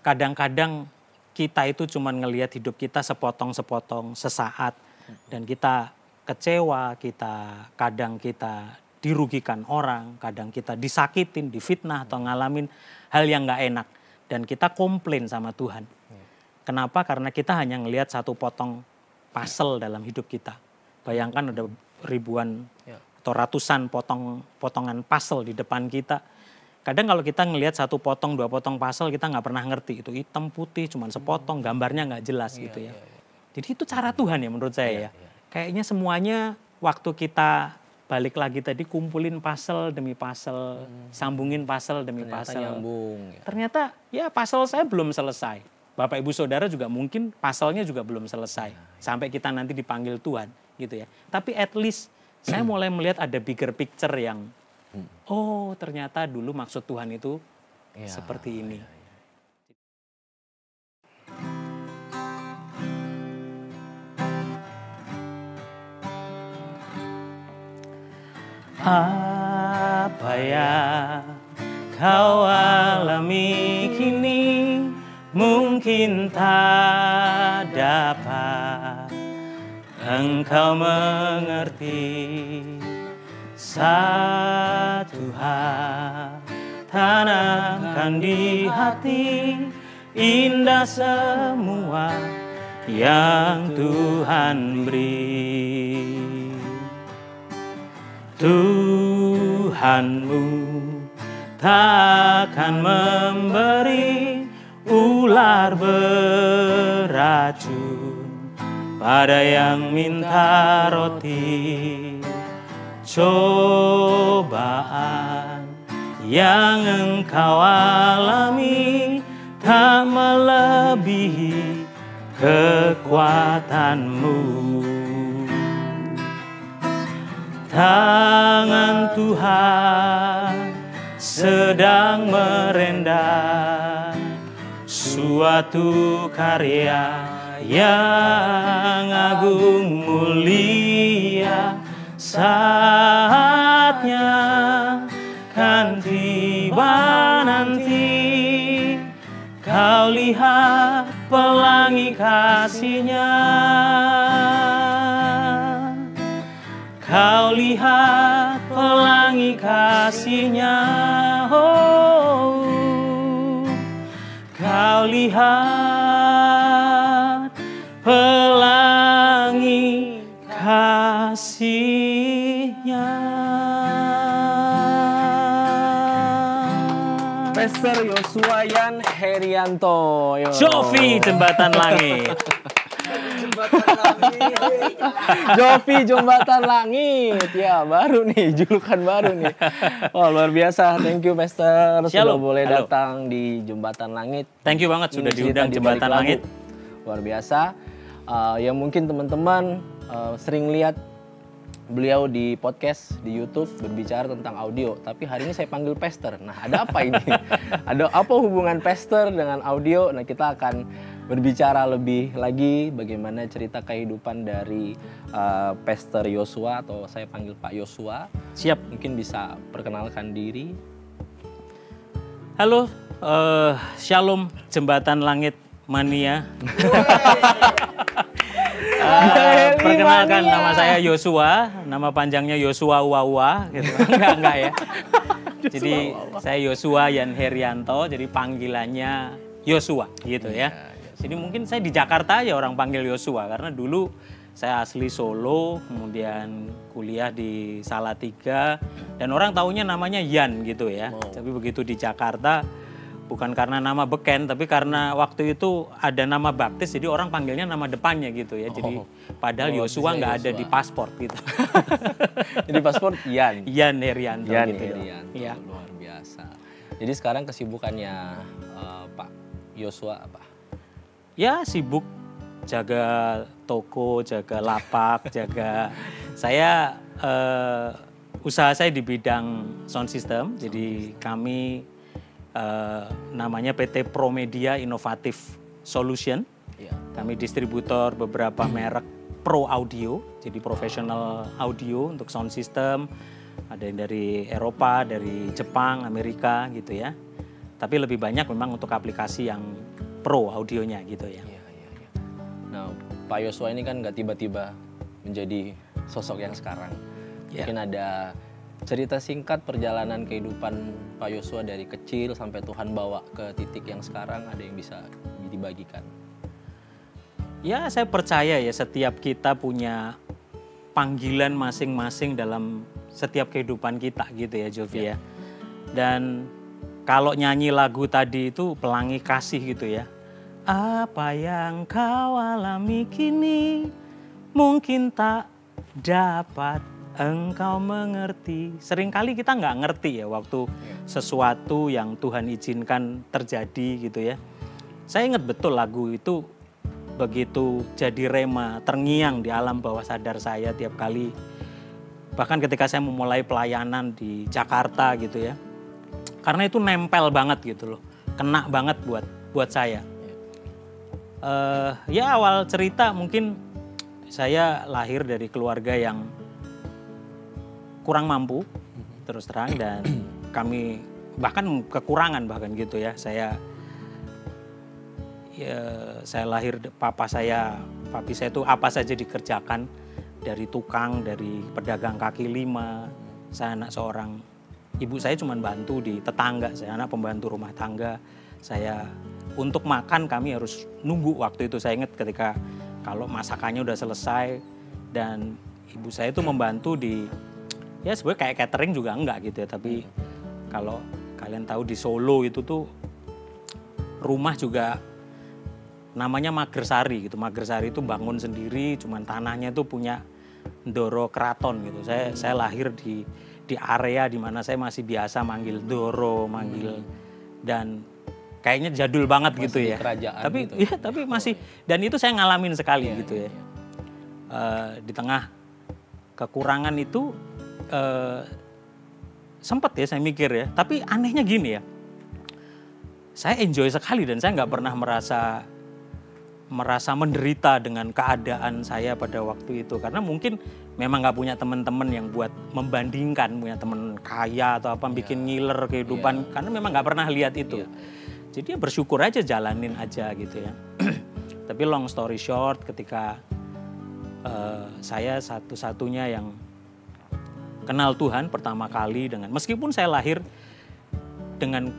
kadang-kadang kita itu cuma ngelihat hidup kita sepotong-sepotong sesaat dan kita kecewa, kadang kita dirugikan orang, kadang kita disakitin, difitnah atau ngalamin hal yang nggak enak dan kita komplain sama Tuhan. Kenapa? Karena kita hanya ngelihat satu potong puzzle dalam hidup kita. Bayangkan ada ribuan atau ratusan potongan puzzle di depan kita. Kadang kalau kita ngelihat satu potong, dua potong puzzle kita nggak pernah ngerti. Itu hitam, putih, cuma sepotong, gambarnya nggak jelas gitu ya. Jadi itu cara Tuhan ya menurut saya ya. Kayaknya semuanya waktu kita balik lagi tadi kumpulin puzzle demi puzzle, sambungin puzzle demi puzzle. Nyambung. Ternyata ya puzzle saya belum selesai. Bapak Ibu Saudara juga mungkin puzzle-nya juga belum selesai. Sampai kita nanti dipanggil Tuhan gitu ya. Tapi at least saya mulai melihat ada bigger picture yang oh ternyata dulu maksud Tuhan itu seperti ini. Apa yang kau alami kini mungkin tak dapat engkau mengerti. Satu hal tanamkan di hati, indah semua yang Tuhan beri. Tuhanmu takkan memberi ular beracun pada yang minta roti. Cobaan yang engkau alami tak melebihi kekuatanmu. Tangan Tuhan sedang merendam suatu karya yang agung mulia. Saatnya kan tiba nanti, kau lihat pelangi kasih-Nya. Kau lihat pelangi kasih-Nya, oh. Kau lihat pelangi kasih-Nya. Pastor Yosua Yan Herianto. Jovi Jembatan Langit. Jovi Jembatan Langit. Ya, baru nih, julukan baru nih. Oh, luar biasa. Thank you, Pastor. Sudah boleh datang di Jembatan Langit. Thank you banget sudah diundang Jembatan Langit. Luar biasa. Yang mungkin teman-teman sering lihat beliau di podcast di YouTube berbicara tentang audio, tapi hari ini saya panggil pastor. Nah, ada apa ini? Ada apa hubungan pastor dengan audio? Nah, kita akan berbicara lebih lagi bagaimana cerita kehidupan dari Pastor Yosua, atau saya panggil Pak Yosua. Siap. Mungkin bisa perkenalkan diri. Halo, Shalom Jembatan Langit Mania. Perkenalkan, nama saya Yosua, nama panjangnya Yosua Uwa gitu. Enggak ya. Jadi saya Yosua Yan Herianto, jadi panggilannya Yosua gitu ya. Jadi mungkin saya di Jakarta aja orang panggil Yosua, karena dulu saya asli Solo, kemudian kuliah di Salatiga, dan orang taunya namanya Yan gitu ya. Tapi begitu di Jakarta, bukan karena nama beken, tapi karena waktu itu ada nama baptis, jadi orang panggilnya nama depannya gitu ya. Jadi padahal Yosua nggak ada di paspor gitu. Jadi paspor Yan. Yan Herianto Yan gitu. Herianto, Ya. luar biasa. Jadi sekarang kesibukannya Pak Yosua apa? Ya sibuk jaga toko, jaga lapak, jaga. Saya usaha saya di bidang sound system, jadi kami namanya PT Promedia Innovative Solution. Kami distributor beberapa merek Pro Audio, jadi professional audio untuk sound system. Ada yang dari Eropa, dari Jepang, Amerika gitu ya. Tapi lebih banyak memang untuk aplikasi yang pro audionya gitu ya. Iya. Nah, Pak Yosua ini kan nggak tiba-tiba menjadi sosok yang sekarang. Mungkin ada cerita singkat perjalanan kehidupan Pak Yosua dari kecil sampai Tuhan bawa ke titik yang sekarang, ada yang bisa dibagikan? Ya, saya percaya ya setiap kita punya panggilan masing-masing dalam setiap kehidupan kita gitu ya, Jovi ya. Dan kalau nyanyi lagu tadi itu Pelangi Kasih gitu ya. Apa yang kau alami kini mungkin tak dapat engkau mengerti. Seringkali kita nggak ngerti ya waktu sesuatu yang Tuhan izinkan terjadi gitu ya. Saya ingat betul lagu itu begitu jadi rema, terngiang di alam bawah sadar saya tiap kali. Bahkan ketika saya memulai pelayanan di Jakarta gitu ya. Karena itu nempel banget gitu loh. Kena banget buat saya. Ya awal cerita mungkin saya lahir dari keluarga yang kurang mampu terus terang, dan kami bahkan kekurangan bahkan gitu ya. Saya lahir papi saya itu apa saja dikerjakan, dari tukang, dari pedagang kaki lima. Saya anak seorang, ibu saya cuma bantu di tetangga, saya anak pembantu rumah tangga. Saya untuk makan kami harus nunggu waktu itu. Saya ingat ketika kalau masakannya udah selesai dan ibu saya itu membantu di, ya sebenarnya kayak catering juga enggak gitu ya. Tapi kalau kalian tahu di Solo itu tuh rumah juga namanya Magersari gitu. Magersari itu bangun sendiri, cuman tanahnya itu punya Ndoro Keraton gitu. Saya lahir di area di mana saya masih biasa manggil Doro, manggil, dan kayaknya jadul banget masih gitu ya. Tapi gitu. Ya, tapi masih, dan itu saya ngalamin sekali gitu ya. Di tengah kekurangan itu sempat ya saya mikir ya. Tapi anehnya gini ya, saya enjoy sekali dan saya nggak pernah merasa menderita dengan keadaan saya pada waktu itu, karena mungkin memang nggak punya teman-teman yang buat membandingkan, punya teman kaya atau apa bikin ngiler kehidupan, karena memang nggak pernah lihat itu. Jadi ya bersyukur aja, jalanin aja gitu ya. Tapi long story short, ketika saya satu-satunya yang kenal Tuhan pertama kali, dengan meskipun saya lahir dengan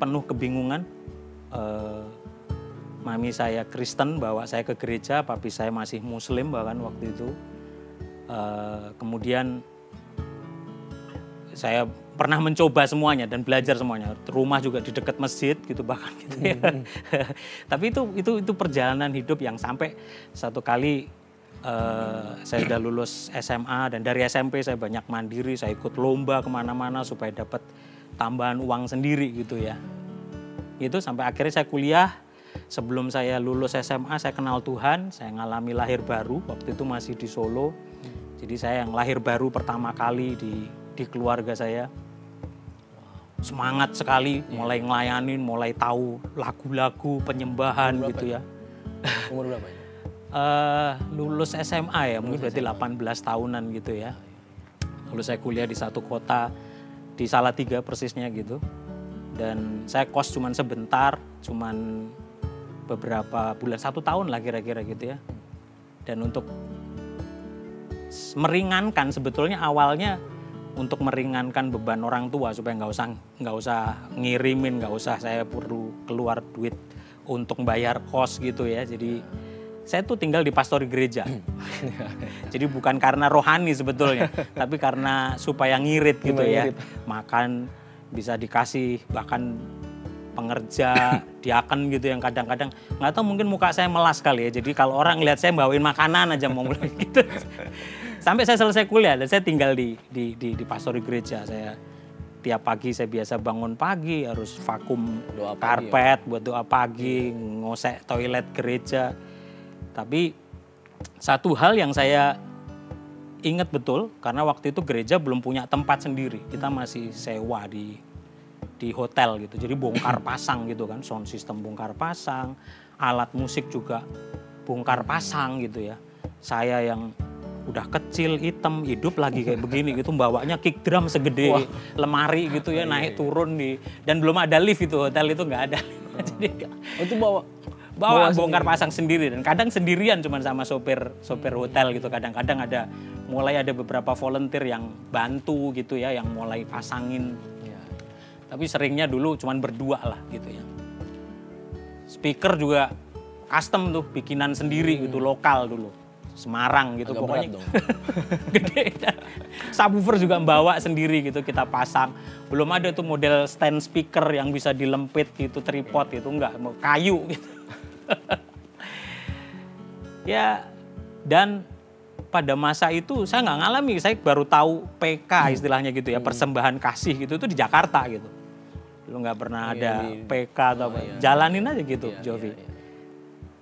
penuh kebingungan. Mami saya Kristen, bawa saya ke gereja, papi saya masih Muslim bahkan waktu itu. Kemudian saya pernah mencoba semuanya dan belajar semuanya. Rumah juga di dekat masjid gitu bahkan gitu ya. Tapi itu perjalanan hidup yang sampai satu kali saya udah lulus SMA, dan dari SMP saya banyak mandiri, saya ikut lomba kemana-mana supaya dapat tambahan uang sendiri gitu ya. Itu sampai akhirnya saya kuliah. Sebelum saya lulus SMA, saya kenal Tuhan, saya ngalami lahir baru, waktu itu masih di Solo. Jadi saya yang lahir baru pertama kali di keluarga saya. Semangat sekali, mulai ngelayanin, mulai tahu lagu-lagu penyembahan gitu ya. Umur berapa ya? Lulus SMA ya, mungkin berarti 18 tahunan gitu ya. Lalu saya kuliah di satu kota, di Salatiga persisnya gitu. Dan saya kos cuman sebentar, cuman beberapa bulan, 1 tahun lah kira-kira gitu ya. Dan untuk meringankan, sebetulnya awalnya untuk meringankan beban orang tua supaya nggak usah ngirimin, nggak usah saya perlu keluar duit untuk bayar kos gitu ya. Jadi saya tuh tinggal di pastori gereja. Jadi bukan karena rohani sebetulnya, tapi karena supaya ngirit gitu ya. Makan bisa dikasih, bahkan pengerja, diaken gitu yang kadang-kadang nggak tahu, mungkin muka saya melas kali ya. Jadi kalau orang lihat saya bawain makanan aja mau mulai gitu. Sampai saya selesai kuliah dan saya tinggal di pastori gereja. Saya tiap pagi saya biasa bangun pagi, harus vakum karpet buat doa pagi, ngosek toilet gereja. Tapi satu hal yang saya ingat betul, karena waktu itu gereja belum punya tempat sendiri. Kita masih sewa di hotel gitu, jadi bongkar pasang gitu kan, sound system bongkar pasang, alat musik juga bongkar pasang gitu ya. Saya yang udah kecil, hitam, hidup lagi kayak begini gitu, bawanya kick drum segede lemari gitu ya, naik turun dan belum ada lift, itu hotel itu nggak ada. Jadi itu bawa bawa bongkar pasang sendiri, dan kadang sendirian cuman sama sopir hotel gitu. Kadang-kadang mulai ada beberapa volunteer yang bantu gitu ya, yang mulai pasangin. Tapi seringnya dulu cuman berdua lah gitu ya. Speaker juga custom tuh, bikinan sendiri gitu, lokal dulu. Semarang gitu. Agak pokoknya. berat dong. Gede. Subwoofer juga bawa sendiri gitu, kita pasang. Belum ada tuh model stand speaker yang bisa dilempit gitu, tripod gitu, enggak, kayu gitu. Ya, dan pada masa itu saya nggak ngalami, saya baru tahu PK istilahnya gitu ya, persembahan kasih gitu, itu di Jakarta gitu. Lu nggak pernah ada PK atau apa, jalanin aja gitu, Jovi.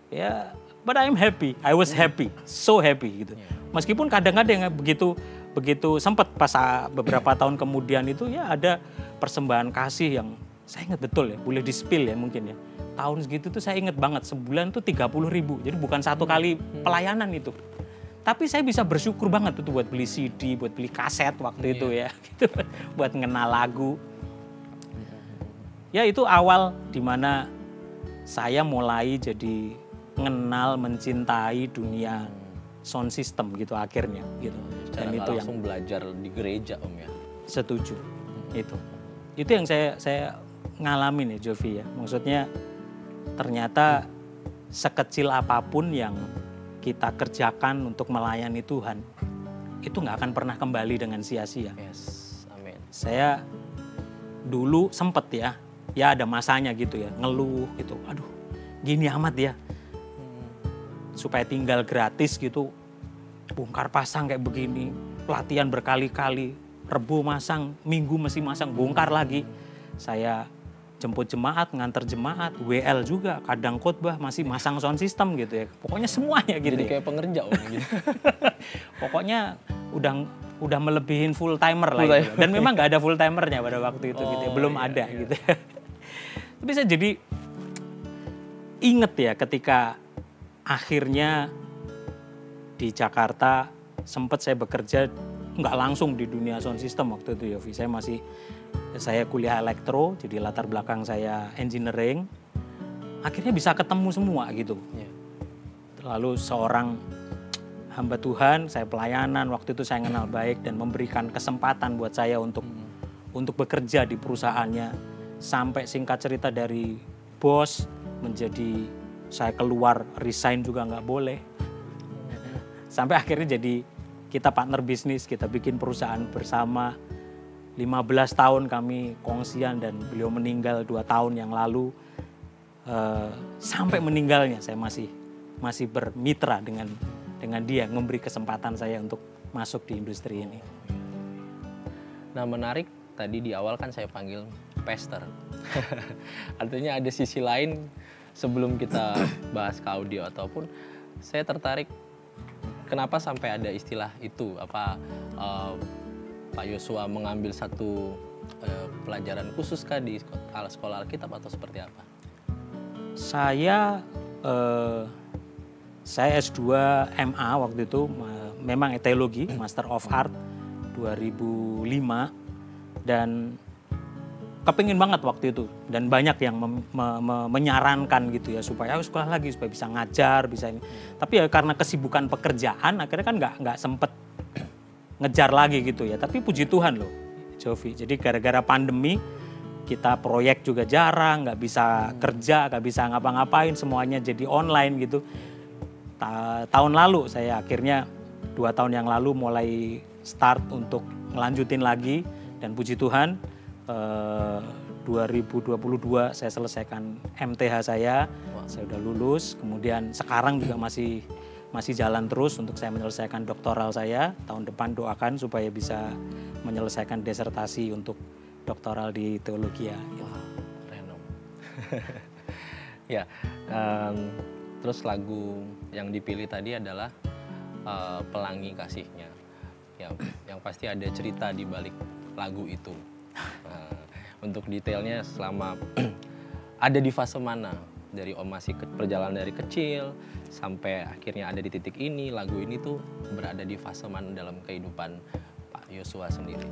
Ya, but I'm happy, I was happy, so happy gitu. Meskipun kadang-kadang begitu sempat pas beberapa tahun kemudian itu ya ada persembahan kasih yang saya ingat betul ya, boleh di-spill ya mungkin ya. Tahun segitu tuh saya ingat banget, sebulan tuh 30.000, jadi bukan satu kali pelayanan itu. Tapi saya bisa bersyukur banget tuh buat beli CD, buat beli kaset waktu itu ya, gitu, buat ngenal lagu. Ya itu awal dimana saya mulai jadi mengenal, mencintai dunia sound system gitu akhirnya gitu. Dan itu langsung belajar di gereja Om ya. Setuju. Itu yang saya ngalamin ya Jovi ya. Maksudnya ternyata sekecil apapun yang kita kerjakan untuk melayani Tuhan, itu nggak akan pernah kembali dengan sia-sia. Yes, amin. Saya dulu sempet ya ada masanya gitu ya, ngeluh gitu, aduh gini amat ya, supaya tinggal gratis gitu, bongkar pasang kayak begini, pelatihan berkali-kali, Rebo masang, Minggu mesti masang, bongkar lagi. Saya jemput jemaat, nganter jemaat, WL juga, kadang khotbah masih masang sound system gitu ya. Pokoknya semuanya gitu. Jadi kayak pengerja Om gitu. Pokoknya udah melebihin full timer lah gitu. Dan memang nggak ada full timernya pada waktu itu gitu ya. Belum ada gitu ya. Tapi saya jadi inget ya ketika akhirnya di Jakarta sempat saya bekerja nggak langsung di dunia sound system waktu itu Yofi. Saya kuliah elektro, jadi latar belakang saya engineering. Akhirnya bisa ketemu semua gitu. Lalu seorang hamba Tuhan, saya pelayanan, waktu itu saya kenal baik dan memberikan kesempatan buat saya untuk bekerja di perusahaannya. Sampai singkat cerita dari bos menjadi saya keluar, resign juga nggak boleh. Sampai akhirnya jadi kita partner bisnis, kita bikin perusahaan bersama. 15 tahun kami kongsian dan beliau meninggal 2 tahun yang lalu. Sampai meninggalnya saya masih bermitra dengan dia, memberi kesempatan saya untuk masuk di industri ini. Nah menarik, tadi di awal kan saya panggil pastor. Artinya ada sisi lain sebelum kita bahas ke audio ataupun saya tertarik kenapa sampai ada istilah itu, Pak Yosua mengambil satu pelajaran khusus kah di sekolah Alkitab atau seperti apa? Saya S2 MA waktu itu, memang teologi, Master of Art 2005, dan kepingin banget waktu itu. Dan banyak yang menyarankan gitu ya, supaya sekolah lagi, supaya bisa ngajar, bisa ini. Tapi ya karena kesibukan pekerjaan, akhirnya kan nggak sempet ngejar lagi gitu ya. Tapi puji Tuhan loh, Jovi. Jadi gara-gara pandemi, kita proyek juga jarang, nggak bisa kerja, nggak bisa ngapa-ngapain, semuanya jadi online gitu. Tahun lalu saya akhirnya 2 tahun yang lalu mulai start untuk ngelanjutin lagi. Dan puji Tuhan 2022 saya selesaikan MTH saya udah lulus. Kemudian sekarang juga masih jalan terus untuk saya menyelesaikan doktoral saya. Tahun depan doakan supaya bisa menyelesaikan disertasi untuk doktoral di teologi ya. Wow, keren Om. Ya, terus lagu yang dipilih tadi adalah Pelangi Kasihnya. Yang pasti ada cerita di balik lagu itu. Untuk detailnya selama ada di fase mana? Dari Om masih perjalanan dari kecil sampai akhirnya ada di titik ini, lagu ini tuh berada di fase mana dalam kehidupan Pak Yosua sendiri?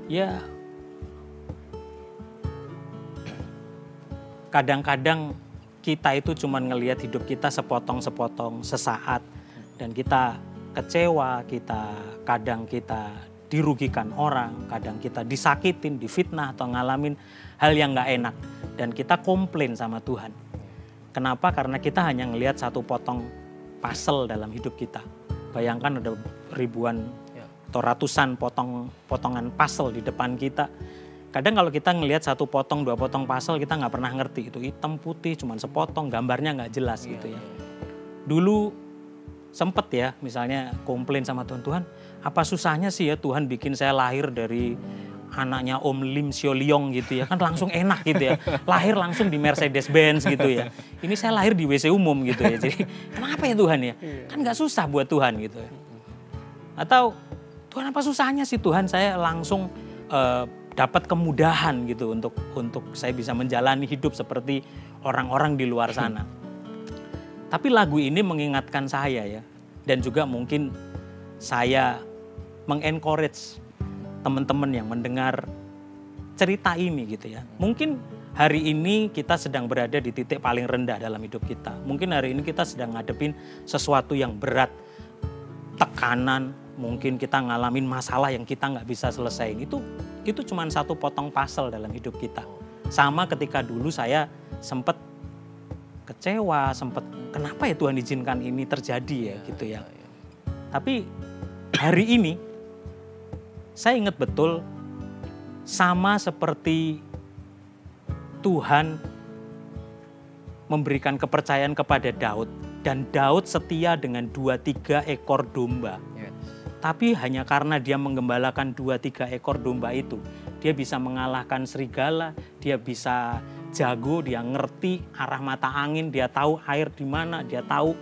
Ya, kadang-kadang kita itu cuma ngelihat hidup kita sepotong-sepotong sesaat dan kita kecewa, kadang kita dirugikan orang, kadang kita disakitin, difitnah atau ngalamin hal yang nggak enak dan kita komplain sama Tuhan. Kenapa? Karena kita hanya ngelihat satu potong puzzle dalam hidup kita. Bayangkan ada ribuan atau ratusan potongan puzzle di depan kita. Kadang kalau kita ngelihat satu potong, dua potong puzzle kita nggak pernah ngerti. Itu hitam putih, cuman sepotong, gambarnya nggak jelas gitu ya. Dulu sempet ya misalnya komplain sama Tuhan, Tuhan apa susahnya sih ya Tuhan bikin saya lahir dari anaknya Om Lim Sio Leong gitu ya. Kan langsung enak gitu ya. Lahir langsung di Mercedes Benz gitu ya. Ini saya lahir di WC umum gitu ya. Jadi kenapa ya Tuhan ya? Kan nggak susah buat Tuhan gitu ya. Atau Tuhan apa susahnya sih Tuhan saya langsung dapat kemudahan gitu untuk saya bisa menjalani hidup seperti orang-orang di luar sana. Tapi lagu ini mengingatkan saya ya, dan juga mungkin saya mengencourage teman-teman yang mendengar cerita ini gitu ya. Mungkin hari ini kita sedang berada di titik paling rendah dalam hidup kita. Mungkin hari ini kita sedang ngadepin sesuatu yang berat, tekanan, mungkin kita ngalamin masalah yang kita nggak bisa selesaiin. Itu cuma satu potong puzzle dalam hidup kita. Sama ketika dulu saya sempat kecewa, sempat kenapa ya Tuhan izinkan ini terjadi ya gitu ya. Tapi hari ini saya ingat betul sama seperti Tuhan memberikan kepercayaan kepada Daud dan Daud setia dengan 2-3 ekor domba. Tapi hanya karena dia menggembalakan 2-3 ekor domba itu, dia bisa mengalahkan serigala, dia bisa jago, dia ngerti arah mata angin, dia tahu air di mana, dia tahu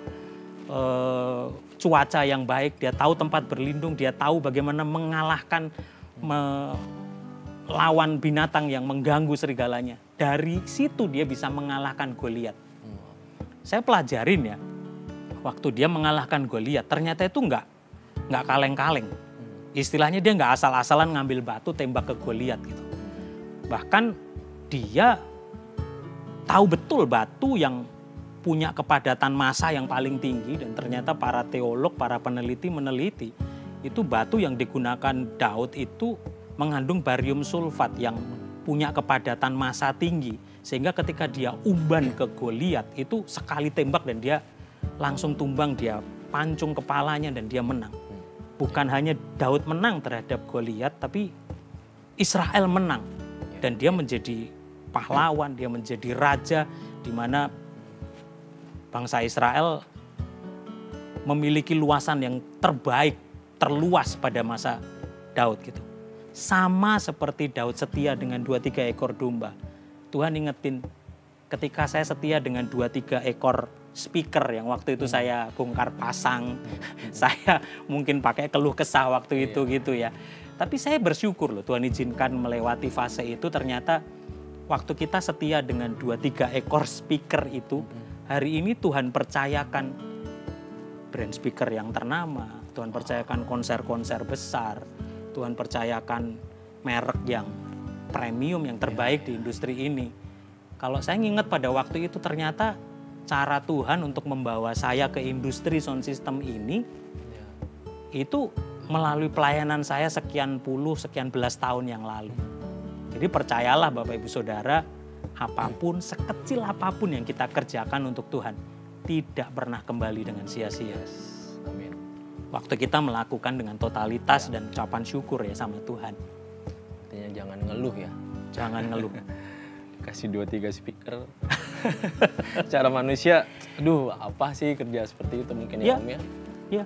cuaca yang baik, dia tahu tempat berlindung, dia tahu bagaimana mengalahkan melawan binatang yang mengganggu serigalanya. Dari situ dia bisa mengalahkan Goliat. Saya pelajarin ya, waktu dia mengalahkan Goliat, ternyata itu nggak kaleng-kaleng. Istilahnya dia nggak asal-asalan ngambil batu tembak ke Goliat gitu. Bahkan dia tahu betul batu yang punya kepadatan massa yang paling tinggi dan ternyata para teolog, para peneliti meneliti itu batu yang digunakan Daud itu mengandung barium sulfat yang punya kepadatan massa tinggi sehingga ketika dia umban ke Goliat itu sekali tembak dan dia langsung tumbang, dia pancung kepalanya dan dia menang. Bukan hanya Daud menang terhadap Goliat, tapi Israel menang. Dan dia menjadi pahlawan, dia menjadi raja, di mana bangsa Israel memiliki luasan yang terbaik, terluas pada masa Daud gitu. Sama seperti Daud setia dengan 2-3 ekor domba. Tuhan ingetin, ketika saya setia dengan 2-3 ekor speaker yang waktu itu saya bongkar pasang, saya mungkin pakai keluh kesah waktu itu gitu ya. Tapi saya bersyukur loh Tuhan izinkan melewati fase itu, ternyata waktu kita setia dengan 2-3 ekor speaker itu, hari ini Tuhan percayakan brand speaker yang ternama, Tuhan percayakan konser-konser besar, Tuhan percayakan merek yang premium, yang terbaik di industri ini. Kalau saya nginget pada waktu itu ternyata cara Tuhan untuk membawa saya ke industri sound system ini itu melalui pelayanan saya sekian belas tahun yang lalu. Jadi percayalah Bapak Ibu Saudara, apapun, sekecil apapun yang kita kerjakan untuk Tuhan tidak pernah kembali dengan sia-sia. Amin. Waktu kita melakukan dengan totalitas dan ucapan syukur ya sama Tuhan. Artinya jangan ngeluh ya. Jangan ngeluh. Kasih 2-3 speaker. Cara manusia, aduh apa sih kerja seperti itu mungkin ya Om ya? Iya.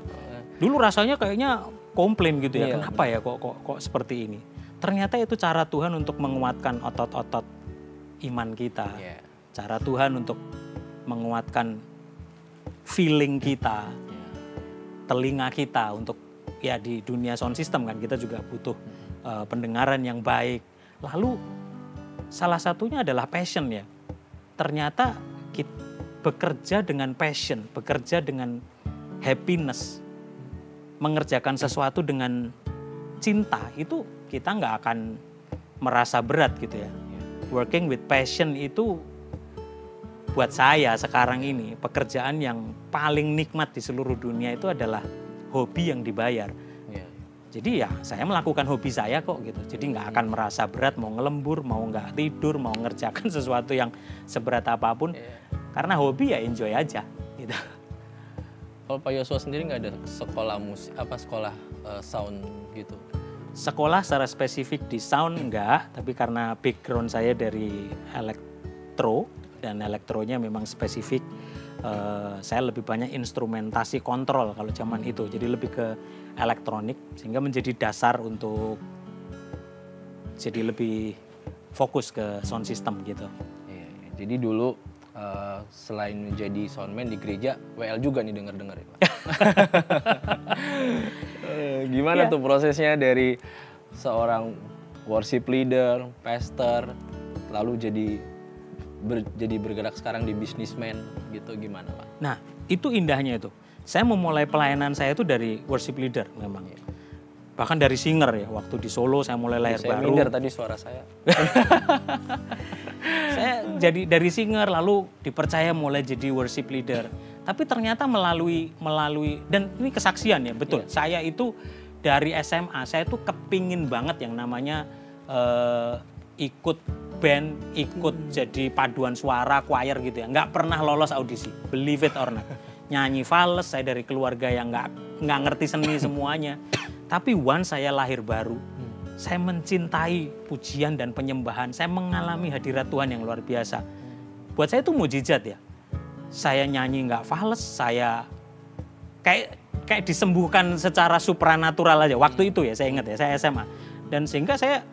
Dulu rasanya kayaknya komplain gitu ya, Iya, kenapa ya kok seperti ini. Ternyata itu cara Tuhan untuk menguatkan otot-otot iman kita. Iya. Cara Tuhan untuk menguatkan feeling kita, telinga kita untuk ya di dunia sound system kan kita juga butuh pendengaran yang baik. Lalu salah satunya adalah passion ya. Ternyata kita bekerja dengan passion, bekerja dengan happiness, mengerjakan sesuatu dengan cinta, itu kita nggak akan merasa berat gitu ya. Working with passion itu buat saya sekarang ini pekerjaan yang paling nikmat di seluruh dunia itu adalah hobi yang dibayar. Iya. Jadi ya saya melakukan hobi saya kok gitu. Jadi nggak akan merasa berat mau ngelembur, mau nggak tidur, mau ngerjakan sesuatu yang seberat apapun. Karena hobi ya enjoy aja gitu. Kalau Pak Yosua sendiri nggak ada sekolah musik, sekolah sound gitu? Sekolah secara spesifik di sound enggak, tapi karena background saya dari elektro dan elektronya memang spesifik, saya lebih banyak instrumentasi kontrol kalau zaman itu, jadi lebih ke elektronik sehingga menjadi dasar untuk jadi lebih fokus ke sound system gitu. Iya, jadi dulu selain menjadi soundman di gereja, WL juga nih denger-denger ya Pak. Gimana tuh prosesnya dari seorang worship leader, pastor, lalu jadi bergerak sekarang di businessman gitu, gimana Pak? Nah itu indahnya itu. Saya memulai pelayanan saya itu dari worship leader memang. Bahkan dari singer ya, waktu di Solo saya mulai layar Saya baru. minder tadi suara saya. Saya jadi dari singer lalu dipercaya mulai jadi worship leader. Tapi ternyata melalui dan ini kesaksian ya, betul. Saya itu dari SMA, saya tuh kepingin banget yang namanya ikut band, ikut jadi paduan suara, choir gitu ya. Nggak pernah lolos audisi, believe it or not. Nyanyi fales, saya dari keluarga yang nggak ngerti seni semuanya. Tapi once saya lahir baru, saya mencintai pujian dan penyembahan. Saya mengalami hadirat Tuhan yang luar biasa. Buat saya itu mujizat ya. Saya nyanyi nggak fales, saya kayak disembuhkan secara supranatural aja. Waktu itu ya, saya ingat ya, saya SMA. Dan sehingga saya,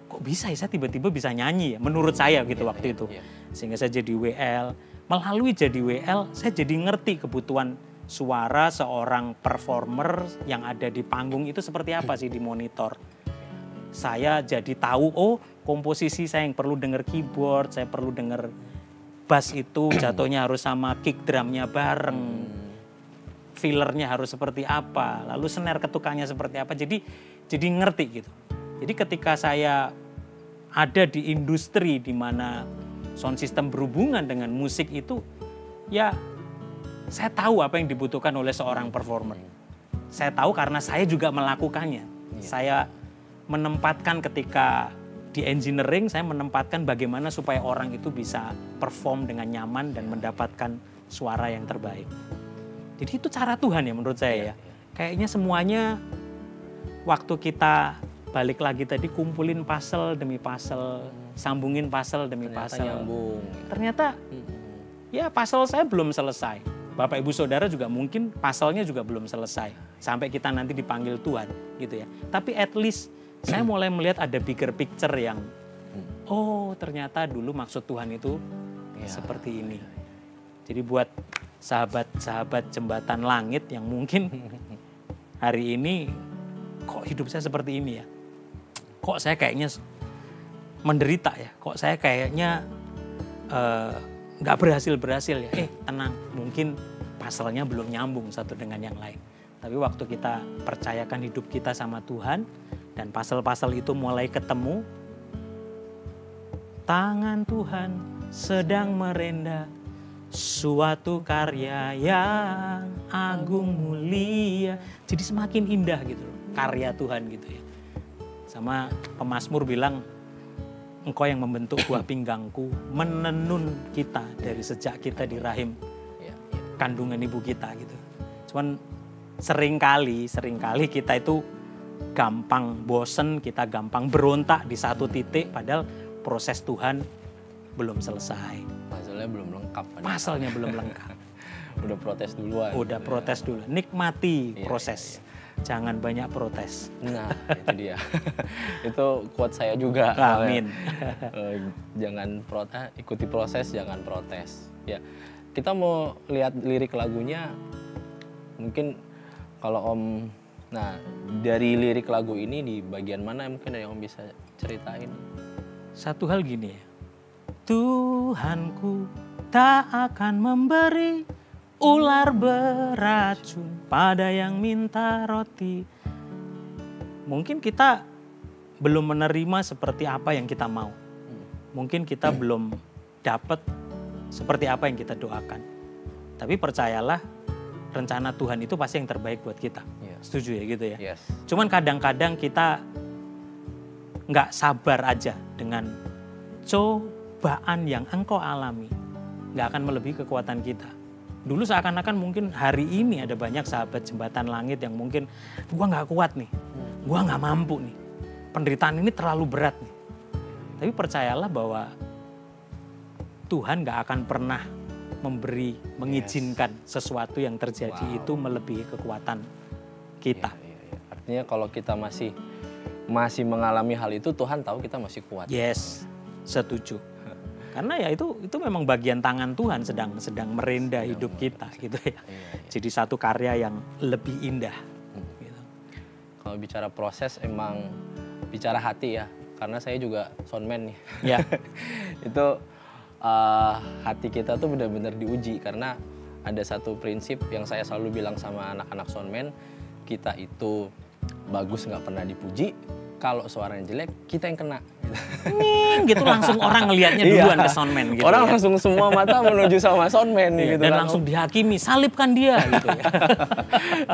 kok bisa ya, saya tiba-tiba bisa nyanyi ya, menurut saya gitu waktu itu. Sehingga saya jadi WL. Melalui jadi WL, saya jadi ngerti kebutuhan suara seorang performer yang ada di panggung itu seperti apa sih di monitor. Saya jadi tahu, oh komposisi saya yang perlu denger keyboard, saya perlu denger bass itu jatuhnya harus sama kick drumnya bareng. Fillernya harus seperti apa, lalu snare ketukannya seperti apa. Jadi ngerti gitu. Jadi ketika saya ada di industri di mana sound system berhubungan dengan musik itu, ya saya tahu apa yang dibutuhkan oleh seorang performer. Saya tahu karena saya juga melakukannya. Saya menempatkan ketika di engineering, saya menempatkan bagaimana supaya orang itu bisa perform dengan nyaman dan mendapatkan suara yang terbaik. Jadi itu cara Tuhan ya menurut saya ya. Kayaknya semuanya waktu kita balik lagi tadi kumpulin puzzle demi puzzle, sambungin puzzle demi puzzle. Nyambung. Ternyata ya puzzle saya belum selesai. Bapak Ibu Saudara juga mungkin puzzle-nya juga belum selesai. Sampai kita nanti dipanggil Tuhan gitu ya. Tapi at least saya mulai melihat ada bigger picture yang oh ternyata dulu maksud Tuhan itu seperti ini. Jadi buat sahabat-sahabat jembatan langit yang mungkin hari ini kok hidup saya seperti ini ya. Kok saya kayaknya menderita ya. Kok saya kayaknya nggak berhasil ya. Tenang, mungkin puzzle-nya belum nyambung satu dengan yang lain. Tapi waktu kita percayakan hidup kita sama Tuhan dan puzzle-puzzle itu mulai ketemu, tangan Tuhan sedang merenda suatu karya yang agung mulia. Jadi semakin indah gitu loh, karya Tuhan gitu ya. Sama pemazmur bilang, Engkau yang membentuk buah pinggangku, menenun kita dari sejak kita di rahim kandungan ibu kita gitu. Cuman seringkali kita itu gampang bosen, kita gampang berontak di satu titik, padahal proses Tuhan belum selesai. Puzzle-nya belum lengkap. Puzzle-nya belum lengkap. Udah protes duluan. Udah protes dulu. Nikmati proses. Jangan banyak protes. Nah, itu dia. Itu quote saya juga. Amin. Jangan ikuti proses, jangan protes. Ya, kita mau lihat lirik lagunya. Mungkin kalau Om, nah dari lirik lagu ini di bagian mana mungkin yang Om bisa ceritain? Satu hal gini ya. Tuhanku tak akan memberi ular beracun pada yang minta roti. Mungkin kita belum menerima seperti apa yang kita mau. Mungkin kita belum dapat seperti apa yang kita doakan. Tapi percayalah, rencana Tuhan itu pasti yang terbaik buat kita. Setuju ya gitu ya? Yes. Cuman kadang-kadang kita nggak sabar aja dengan cobaan yang engkau alami. Nggak akan melebihi kekuatan kita. Dulu seakan-akan mungkin hari ini ada banyak sahabat jembatan langit yang mungkin gua nggak kuat nih, gua nggak mampu nih, penderitaan ini terlalu berat nih. Tapi percayalah bahwa Tuhan nggak akan pernah mengizinkan sesuatu yang terjadi itu melebihi kekuatan kita. Artinya kalau kita masih mengalami hal itu, Tuhan tahu kita masih kuat. Yes, setuju. Karena ya itu memang bagian tangan Tuhan sedang merendah hidup kita gitu ya. Jadi satu karya yang lebih indah. Gitu. Kalau bicara proses emang bicara hati ya. Karena saya juga soundman nih. Ya. Itu hati kita tuh benar-benar diuji karena ada satu prinsip yang saya selalu bilang sama anak-anak soundman, kita itu bagus nggak pernah dipuji. Kalau suaranya jelek, kita yang kena. Gitu langsung orang ngelihatnya duluan ke soundman gitu. Orang langsung semua mata menuju sama soundman gitu. Dan langsung dihakimi, salibkan dia gitu ya.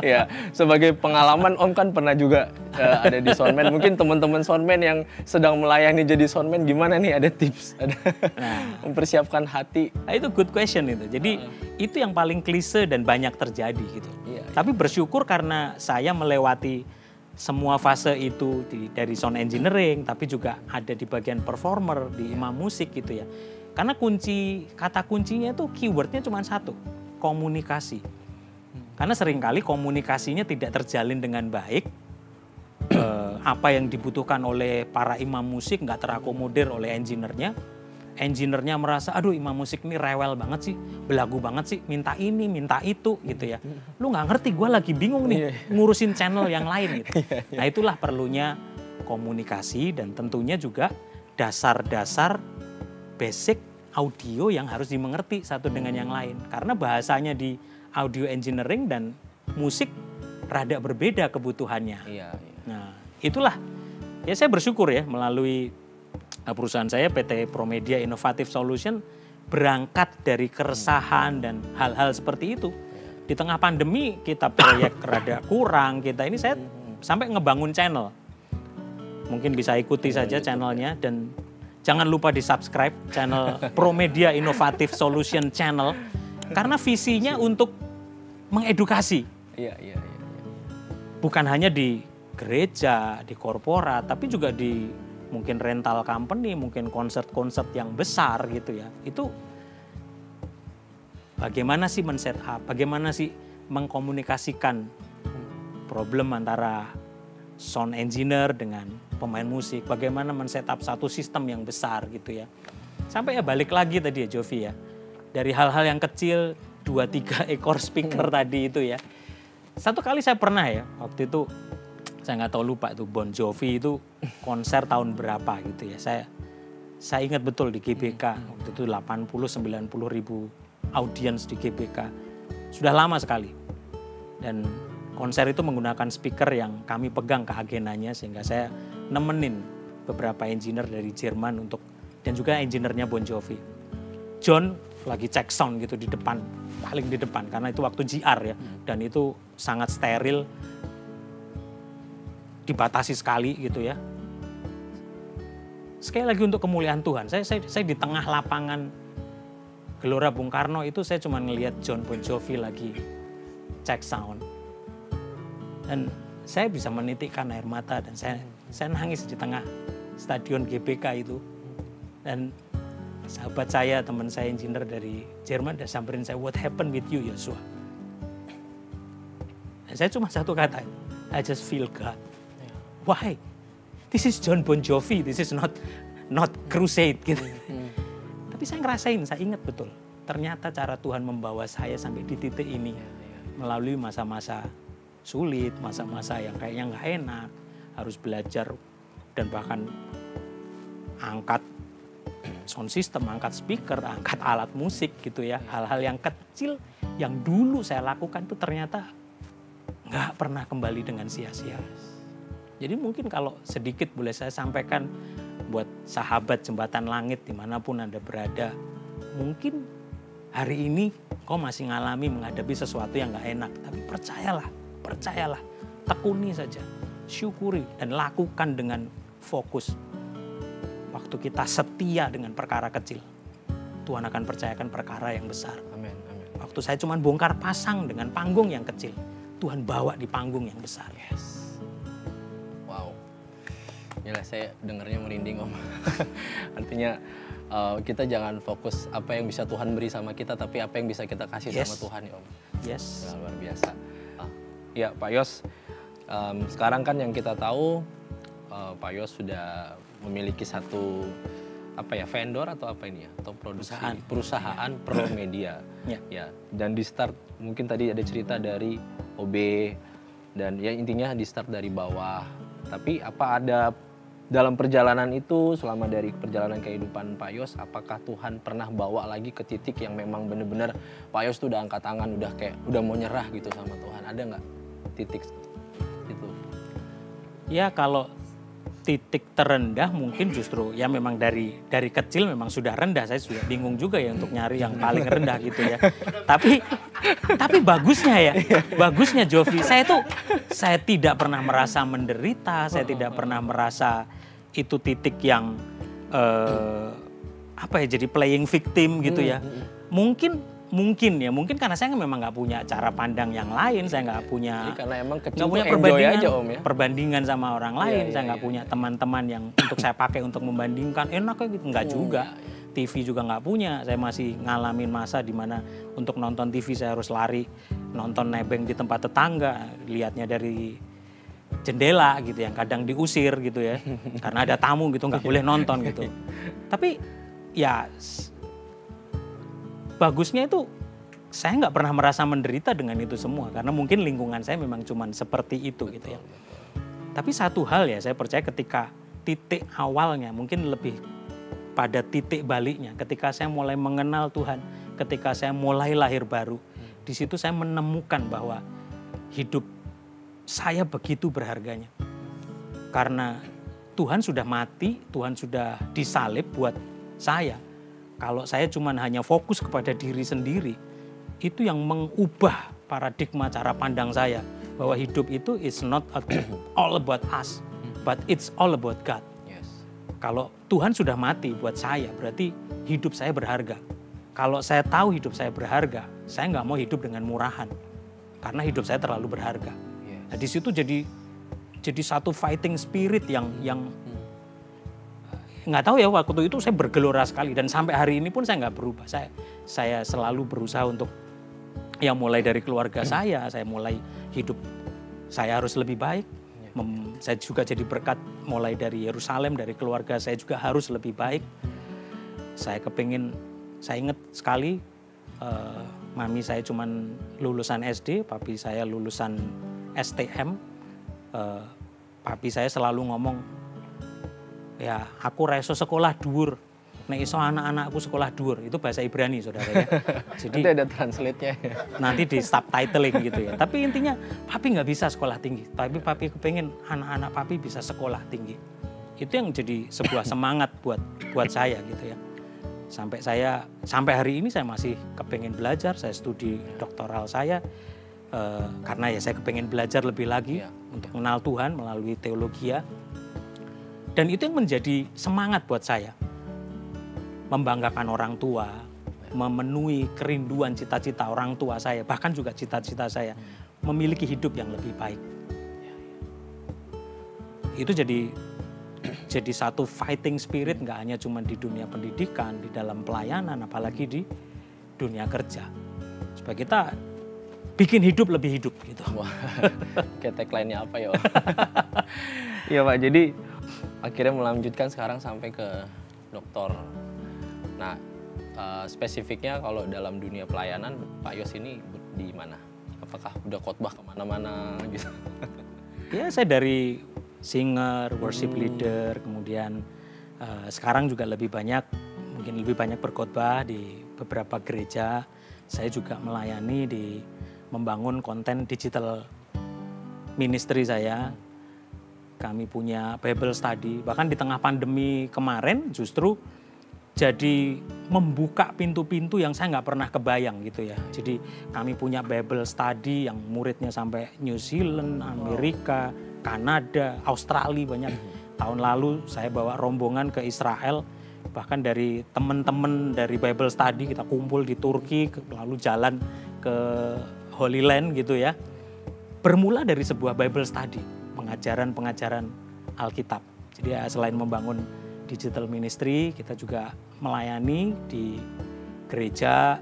Ya, sebagai pengalaman Om kan pernah juga ada di soundman. Mungkin teman-teman soundman yang sedang melayani jadi soundman gimana nih, ada tips, ada mempersiapkan hati. Nah, itu good question itu. Jadi itu yang paling klise dan banyak terjadi gitu. Tapi bersyukur karena saya melewati semua fase itu dari sound engineering, tapi juga ada di bagian performer, di imam musik gitu ya. Karena kata kuncinya itu keywordnya cuma satu, komunikasi. Karena seringkali komunikasinya tidak terjalin dengan baik, apa yang dibutuhkan oleh para imam musik nggak terakomodir oleh engineer-nya. Engineer-nya merasa, aduh imam musik ini rewel banget sih, belagu banget sih, minta ini, minta itu gitu ya. Lu nggak ngerti, gue lagi bingung nih ngurusin channel yang lain gitu. Nah itulah perlunya komunikasi dan tentunya juga dasar-dasar basic audio yang harus dimengerti satu dengan yang lain. Karena bahasanya di audio engineering dan musik rada berbeda kebutuhannya. Nah itulah, ya saya bersyukur ya melalui perusahaan saya PT Promedia Innovative Solution berangkat dari keresahan dan hal-hal seperti itu. Di tengah pandemi kita proyek rada kurang, saya sampai ngebangun channel. Mungkin bisa ikuti saja channelnya dan jangan lupa di subscribe channel Promedia Innovative Solution Channel karena visinya untuk mengedukasi. Bukan hanya di gereja, di korporat, tapi juga di mungkin rental company, mungkin konsert-konsert yang besar gitu ya. Itu bagaimana sih men-set up, bagaimana sih mengkomunikasikan problem antara sound engineer dengan pemain musik, bagaimana men-set up satu sistem yang besar gitu ya. Sampai ya balik lagi tadi ya Jovi ya. Dari hal-hal yang kecil, 2-3 ekor speaker tadi itu ya. Satu kali saya pernah ya, waktu itu saya nggak tahu, lupa itu Bon Jovi itu konser tahun berapa gitu ya. Saya ingat betul di GBK waktu itu 80-90 ribu audiens di GBK. Sudah lama sekali. Dan konser itu menggunakan speaker yang kami pegang ke agenanya sehingga saya nemenin beberapa engineer dari Jerman dan juga engineer-nya Bon Jovi. John lagi cek sound gitu di depan, paling di depan karena itu waktu GR ya dan itu sangat steril. Dibatasi sekali gitu ya. Sekali lagi untuk kemuliaan Tuhan, saya di tengah lapangan Gelora Bung Karno itu saya cuma ngelihat John Bon Jovi lagi cek sound. Dan saya bisa menitikkan air mata dan saya nangis di tengah stadion GBK itu. Dan sahabat saya, teman saya engineer dari Jerman dan samperin saya, what happened with you Joshua? Dan saya cuma satu kata, I just feel God. Why? This is John Bon Jovi, this is not crusade gitu. Tapi saya ngerasain, saya ingat betul. Ternyata cara Tuhan membawa saya sampai di titik ini melalui masa-masa sulit, masa-masa yang kayaknya nggak enak, harus belajar dan bahkan angkat sound system, angkat speaker, angkat alat musik gitu ya. Hal-hal yang kecil yang dulu saya lakukan itu ternyata nggak pernah kembali dengan sia-sia. Jadi mungkin kalau sedikit boleh saya sampaikan buat sahabat Jembatan Langit dimanapun Anda berada, mungkin hari ini kau masih ngalami menghadapi sesuatu yang gak enak. Tapi percayalah, tekuni saja, syukuri dan lakukan dengan fokus. Waktu kita setia dengan perkara kecil, Tuhan akan percayakan perkara yang besar. Amin, amin. Waktu saya cuma bongkar pasang dengan panggung yang kecil, Tuhan bawa di panggung yang besar. Yes. Wow. Gila, saya dengarnya merinding Om. Artinya kita jangan fokus apa yang bisa Tuhan beri sama kita, tapi apa yang bisa kita kasih sama Tuhan ya Om. Yes. Ya, luar biasa. Ya Pak Yos, sekarang kan yang kita tahu Pak Yos sudah memiliki satu vendor atau apa ini ya, atau perusahaan pro media. Ya. Dan di start mungkin tadi ada cerita dari OB dan ya intinya di start dari bawah. Tapi apa ada dalam perjalanan itu, selama dari perjalanan kehidupan Pak Yos, apakah Tuhan pernah bawa lagi ke titik yang memang benar-benar Pak Yos tuh udah angkat tangan, udah mau nyerah gitu sama Tuhan? Ada nggak titik itu? Ya kalau titik terendah mungkin justru ya memang dari kecil memang sudah rendah. Saya sudah bingung juga ya untuk nyari yang paling rendah gitu ya. Tapi bagusnya Jovi, saya tidak pernah merasa menderita, saya tidak pernah merasa itu titik yang jadi playing victim gitu ya. Mungkin karena saya memang nggak punya cara pandang yang lain, saya nggak punya perbandingan sama orang lain, saya nggak punya teman-teman yang untuk saya pakai untuk membandingkan enaknya gitu, nggak juga. TV juga nggak punya, saya masih ngalamin masa di mana untuk nonton TV saya harus lari, nonton nebeng di tempat tetangga, lihatnya dari jendela gitu, yang kadang diusir gitu ya, karena ada tamu gitu nggak boleh nonton gitu. Tapi ya bagusnya itu saya nggak pernah merasa menderita dengan itu semua, karena mungkin lingkungan saya memang cuman seperti itu gitu ya. Tapi satu hal ya, saya percaya ketika titik awalnya mungkin lebih pada titik baliknya, ketika saya mulai mengenal Tuhan, ketika saya mulai lahir baru, di situ saya menemukan bahwa hidup saya begitu berharganya. Karena Tuhan sudah mati, Tuhan sudah disalib buat saya. Kalau saya cuma hanya fokus kepada diri sendiri, itu yang mengubah paradigma cara pandang saya. Bahwa hidup itu is not all about us, but it's all about God. Yes. Kalau Tuhan sudah mati buat saya, berarti hidup saya berharga. Kalau saya tahu hidup saya berharga, saya nggak mau hidup dengan murahan. Karena hidup saya terlalu berharga. Yes. Nah di situ jadi satu fighting spirit yang nggak tahu ya, waktu itu saya bergelora sekali, dan sampai hari ini pun saya nggak berubah. Saya selalu berusaha untuk mulai dari keluarga saya mulai hidup saya harus lebih baik. Saya juga jadi berkat mulai dari Yerusalem, dari keluarga saya juga harus lebih baik. Saya ingat sekali mami saya cuman lulusan SD, papi saya lulusan STM. Papi saya selalu ngomong, ya aku reso sekolah dhuwur, nek iso anak-anakku sekolah dhuwur. Itu bahasa Ibrani saudara ya. Jadi nanti ada translate-nya. Nanti di subtitling gitu ya. Tapi intinya papi nggak bisa sekolah tinggi, tapi papi kepengen anak-anak papi bisa sekolah tinggi. Itu yang jadi sebuah semangat buat saya gitu ya. Sampai hari ini saya masih kepengen belajar, saya studi doktoral saya karena ya saya kepengen belajar lebih lagi untuk mengenal Tuhan melalui teologia. Dan itu yang menjadi semangat buat saya. Membanggakan orang tua, memenuhi kerinduan cita-cita orang tua saya, bahkan juga cita-cita saya, memiliki hidup yang lebih baik. Itu jadi satu fighting spirit, nggak hanya cuma di dunia pendidikan, di dalam pelayanan, apalagi di dunia kerja. Supaya kita bikin hidup lebih hidup gitu. Wah, kayak tagline-nya apa ya? Iya Pak, jadi akhirnya melanjutkan sekarang sampai ke doktor. Nah, spesifiknya kalau dalam dunia pelayanan, Pak Yos ini di mana? Apakah udah khotbah kemana-mana gitu? Ya, saya dari singer, worship leader, kemudian sekarang juga mungkin lebih banyak berkhotbah di beberapa gereja. Saya juga melayani membangun konten digital ministry saya. Kami punya Bible study, bahkan di tengah pandemi kemarin justru jadi membuka pintu-pintu yang saya nggak pernah kebayang gitu ya. Jadi kami punya Bible study yang muridnya sampai New Zealand, Amerika, Kanada, Australia banyak. Tahun lalu saya bawa rombongan ke Israel, bahkan dari teman-teman dari Bible study kita kumpul di Turki, lalu jalan ke Holy Land gitu ya. Bermula dari sebuah Bible study, pengajaran Alkitab. Jadi ya, selain membangun digital ministry, kita juga melayani di gereja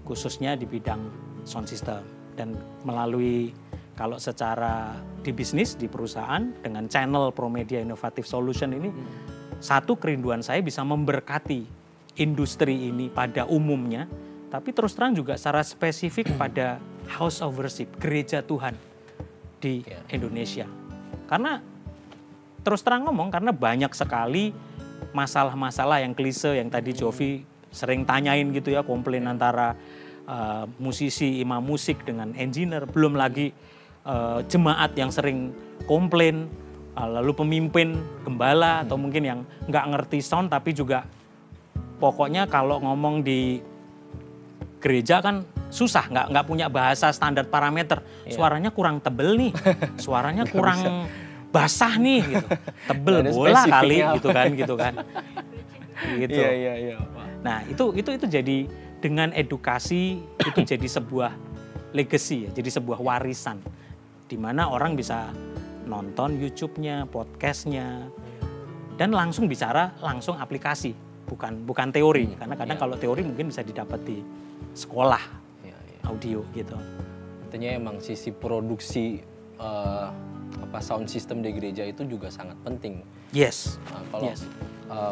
khususnya di bidang sound system. Dan melalui kalau secara di bisnis, di perusahaan dengan channel Promedia Innovative Solution ini, satu kerinduan saya bisa memberkati industri ini pada umumnya, tapi terus terang juga secara spesifik pada House of Worship, gereja Tuhan di Indonesia. Karena terus terang ngomong, karena banyak sekali masalah-masalah yang klise yang tadi Jovi sering tanyain gitu ya, komplain antara musisi, imam musik dengan engineer, belum lagi jemaat yang sering komplain, lalu pemimpin, gembala atau mungkin yang nggak ngerti sound tapi juga pokoknya kalau ngomong di gereja kan susah, nggak punya bahasa standar parameter, suaranya kurang tebel nih, suaranya kurang basah nih gitu, tebel bola kali gitu kan gitu. Iya. Nah itu jadi dengan edukasi itu jadi sebuah legacy ya, jadi sebuah warisan di mana orang bisa nonton YouTube-nya, podcast-nya dan langsung bicara, langsung aplikasi, bukan teori. Karena kadang kalau teori mungkin bisa didapat di sekolah audio gitu. Artinya emang sisi produksi sound system di gereja itu juga sangat penting. Yes. Kalau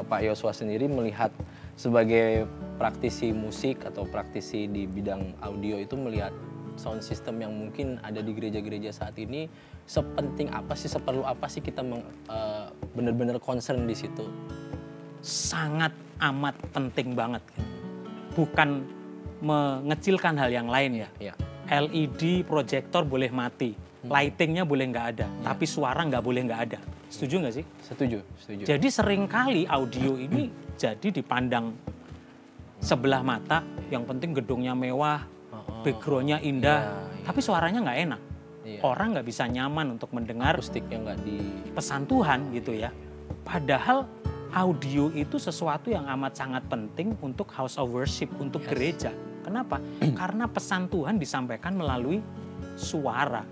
Pak Yosua sendiri melihat sebagai praktisi musik atau praktisi di bidang audio itu melihat sound system yang mungkin ada di gereja-gereja saat ini sepenting apa sih, seperlu apa sih kita benar-benar concern di situ? Sangat amat penting banget. Bukan mengecilkan hal yang lain ya. LED proyektor boleh mati, lightingnya boleh nggak ada, tapi suara nggak boleh nggak ada. Setuju nggak sih? Setuju. Jadi seringkali audio ini jadi dipandang sebelah mata, yang penting gedungnya mewah, backgroundnya indah, tapi suaranya nggak enak. Orang nggak bisa nyaman untuk mendengar akustiknya nggak di pesan Tuhan gitu ya. Padahal audio itu sesuatu yang amat sangat penting untuk house of worship, untuk gereja. Kenapa? Karena pesan Tuhan disampaikan melalui suara.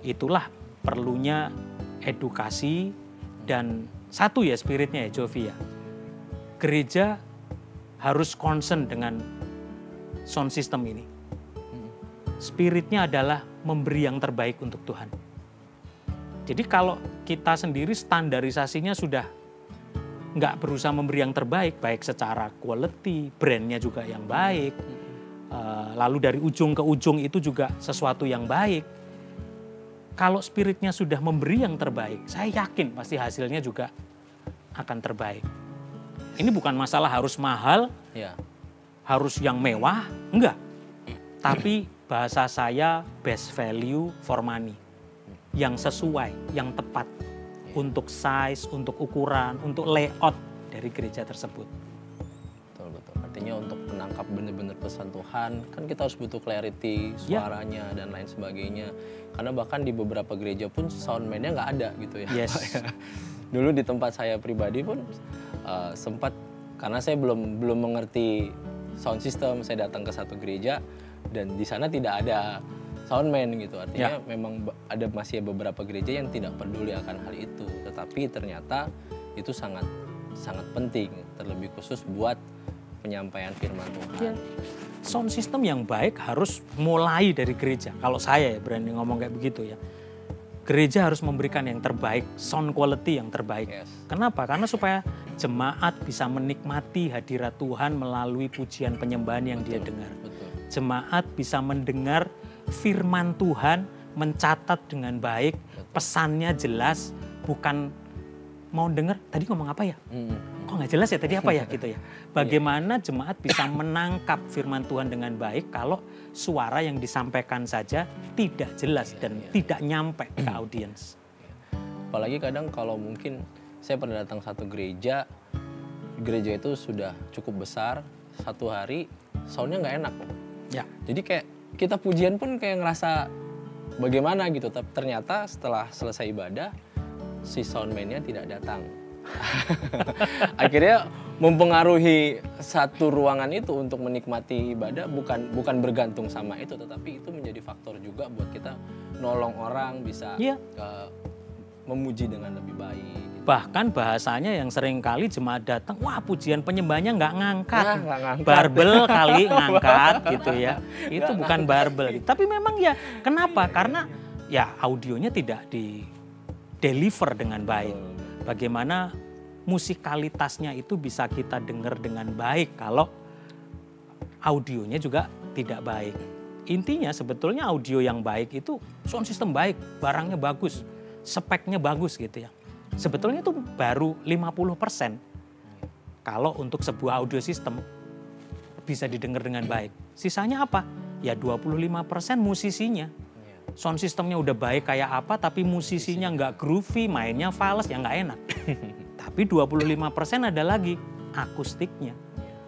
Itulah perlunya edukasi dan satu ya spiritnya ya Jovi ya. Gereja harus concern dengan sound system ini. Spiritnya adalah memberi yang terbaik untuk Tuhan. Jadi kalau kita sendiri standarisasinya sudah nggak berusaha memberi yang terbaik, baik secara quality, brandnya juga yang baik, lalu dari ujung ke ujung itu juga sesuatu yang baik. Kalau spiritnya sudah memberi yang terbaik, saya yakin pasti hasilnya juga akan terbaik. Ini bukan masalah harus mahal, harus yang mewah, enggak. Tapi bahasa saya best value for money, yang sesuai, yang tepat. Untuk size, untuk ukuran, untuk layout dari gereja tersebut. Betul. Artinya untuk menangkap benar-benar pesan Tuhan, kan kita harus butuh clarity, suaranya dan lain sebagainya. Karena bahkan di beberapa gereja pun soundman-nya nggak ada gitu ya. Yes. Dulu di tempat saya pribadi pun sempat, karena saya belum mengerti sound system, saya datang ke satu gereja dan di sana tidak ada soundman gitu. Artinya memang ada masih beberapa gereja yang tidak peduli akan hal itu, tetapi ternyata itu sangat penting, terlebih khusus buat penyampaian firman Tuhan. Sound system yang baik harus mulai dari gereja. Kalau saya ya berani ngomong kayak begitu ya. Gereja harus memberikan yang terbaik, sound quality yang terbaik. Kenapa? Karena supaya jemaat bisa menikmati hadirat Tuhan melalui pujian penyembahan yang dia dengar. Jemaat bisa mendengar firman Tuhan, mencatat dengan baik, pesannya jelas, bukan mau dengar tadi ngomong apa ya? Kok nggak jelas ya tadi apa ya gitu ya. Bagaimana jemaat bisa menangkap firman Tuhan dengan baik kalau suara yang disampaikan saja tidak jelas dan tidak nyampe ke audiens. Apalagi kadang kalau mungkin saya pernah datang satu gereja, gereja itu sudah cukup besar, satu hari soundnya nggak enak. Ya. Jadi kayak kita pujian pun kayak ngerasa bagaimana gitu, tapi ternyata setelah selesai ibadah si soundman-nya tidak datang. Akhirnya mempengaruhi satu ruangan itu untuk menikmati ibadah bukan bergantung sama itu, tetapi itu menjadi faktor juga buat kita nolong orang bisa memuji dengan lebih baik. Bahkan bahasanya yang sering kali jemaat datang, wah pujian penyembahnya nggak ngangkat, Nggak ngangkat. barbel kali ngangkat gitu ya. Itu bukan barbel. Tapi memang ya kenapa? Karena ya audionya tidak di deliver dengan baik. Bagaimana musikalitasnya itu bisa kita dengar dengan baik kalau audionya juga tidak baik. Intinya sebetulnya audio yang baik itu sound system baik, barangnya bagus, speknya bagus gitu ya. Sebetulnya itu baru 50% kalau untuk sebuah audio system bisa didengar dengan baik. Sisanya apa? Ya 25% musisinya. Sound systemnya udah baik kayak apa tapi musisinya nggak groovy, mainnya fals, ya nggak enak. Tapi 25% ada lagi akustiknya.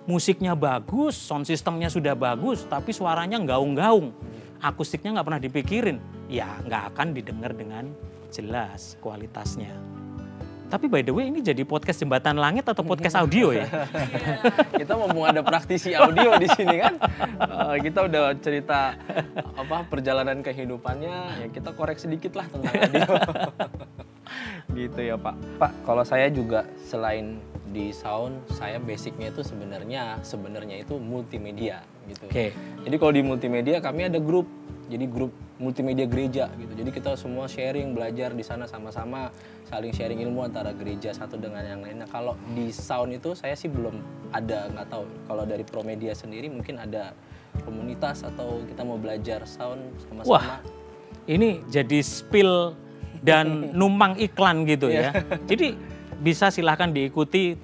Musiknya bagus, sound systemnya sudah bagus, tapi suaranya gaung-gaung. Akustiknya nggak pernah dipikirin, ya nggak akan didengar dengan jelas kualitasnya. Tapi by the way ini jadi podcast Jembatan Langit atau podcast audio ya? Kita mumpung ada praktisi audio di sini kan, kita udah cerita perjalanan kehidupannya, ya kita korek sedikit lah tentang audio. Gitu ya Pak. Pak, kalau saya juga selain di sound, saya basicnya itu sebenarnya itu multimedia gitu. Oke. Jadi kalau di multimedia kami ada grup, jadi grup multimedia gereja gitu. Jadi kita semua sharing, belajar di sana sama-sama, saling sharing ilmu antara gereja satu dengan yang lainnya. Kalau di sound itu saya sih belum ada, nggak tahu. Kalau dari Promedia sendiri mungkin ada komunitas atau kita mau belajar sound sama-sama. Wah, ini jadi spill dan numpang iklan gitu ya. Jadi bisa silahkan diikuti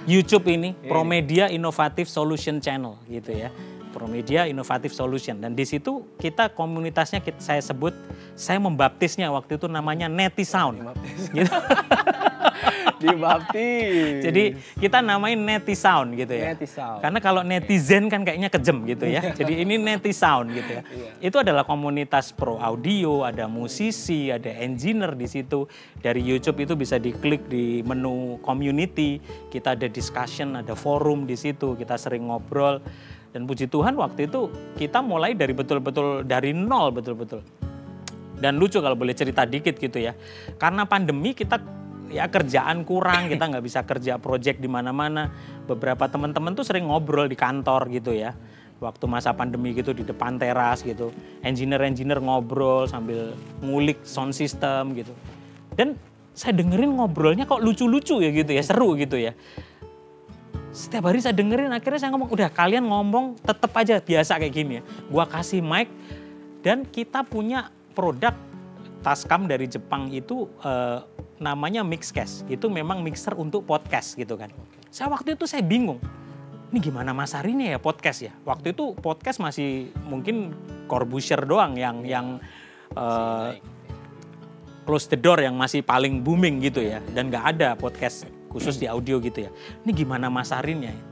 YouTube ini, Promedia Innovative Solution Channel gitu ya. Promedia Innovative Solution, dan di situ kita komunitasnya saya sebut, saya membaptisnya waktu itu namanya Netisound. Gitu. Dibaptis. Jadi kita namain Netisound gitu ya. Netisound. Karena kalau netizen kan kayaknya kejem gitu ya. Jadi ini Netisound gitu ya. Itu adalah komunitas pro audio, ada musisi, ada engineer di situ. Dari YouTube itu bisa diklik di menu community, kita ada discussion, ada forum di situ, kita sering ngobrol. Dan puji Tuhan waktu itu kita mulai dari betul-betul dari nol betul-betul. Dan lucu kalau boleh cerita dikit gitu ya. Karena pandemi kita ya kerjaan kurang, kita nggak bisa kerja project di mana-mana. Beberapa teman-teman tuh sering ngobrol di kantor gitu ya. Waktu masa pandemi gitu di depan teras gitu. Engineer ngobrol sambil ngulik sound system gitu. Dan saya dengerin ngobrolnya kok lucu-lucu ya gitu ya, seru gitu ya. Setiap hari saya dengerin, akhirnya saya ngomong, udah kalian ngomong tetep aja biasa kayak gini ya. Gua kasih mic dan kita punya produk Tascam dari Jepang itu namanya Mixcast. Itu memang mixer untuk podcast gitu kan. Saya waktu itu saya bingung, ini gimana masarinnya ya podcast ya. Waktu itu podcast masih mungkin Corbusier doang yang close the door yang masih paling booming gitu ya. Dan nggak ada podcast khusus di audio gitu ya. Ini gimana masarinnya ya?